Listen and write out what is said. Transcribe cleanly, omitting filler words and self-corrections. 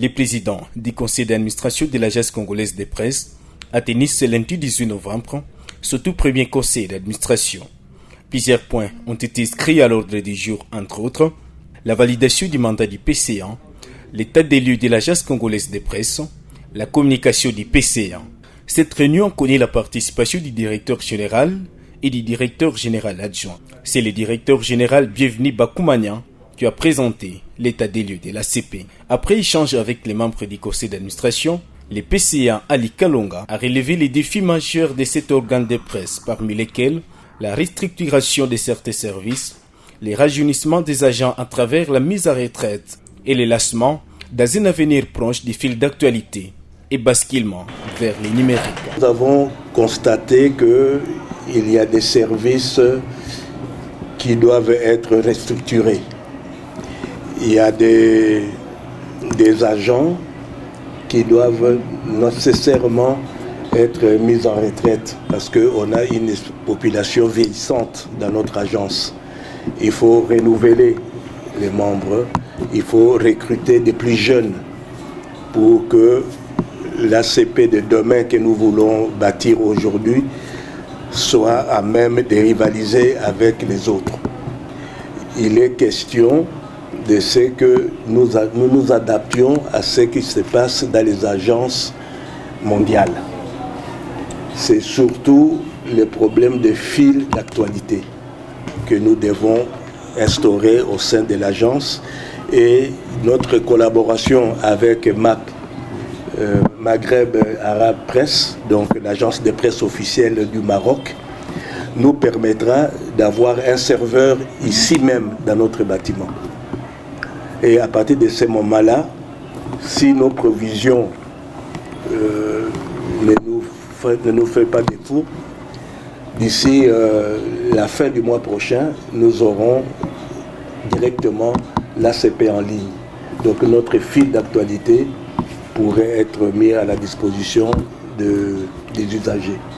Le président du conseil d'administration de l'Agence congolaise de presse a tenu ce lundi 18 novembre ce tout premier conseil d'administration. Plusieurs points ont été inscrits à l'ordre du jour, entre autres, la validation du mandat du PCA, l'état des lieux de l'Agence congolaise de presse, la communication du PCA. Cette réunion connaît la participation du directeur général et du directeur général adjoint. C'est le directeur général Bienvenu Bakoumania qui a présenté l'état des lieux de la CP. Après échange avec les membres du conseil d'administration, le PCA Ali Kalonga a relevé les défis majeurs de cet organe de presse, parmi lesquels la restructuration de certains services, les rajeunissements des agents à travers la mise à retraite et le lancement dans un avenir proche des fils d'actualité et basculement vers les numériques. Nous avons constaté qu'il y a des services qui doivent être restructurés. Il y a des agents qui doivent nécessairement être mis en retraite parce qu'on a une population vieillissante dans notre agence. Il faut renouveler les membres, il faut recruter des plus jeunes pour que l'ACP de demain que nous voulons bâtir aujourd'hui soit à même de rivaliser avec les autres. Il est question de ce que nous nous adaptions à ce qui se passe dans les agences mondiales. C'est surtout le problème de fil d'actualité que nous devons instaurer au sein de l'agence et notre collaboration avec MAP, Maghreb Arabe Presse, donc l'agence de presse officielle du Maroc, nous permettra d'avoir un serveur ici même dans notre bâtiment. Et à partir de ce moment-là, si nos provisions ne nous fait pas défaut, d'ici la fin du mois prochain, nous aurons directement l'ACP en ligne. Donc notre fil d'actualité pourrait être mis à la disposition des usagers.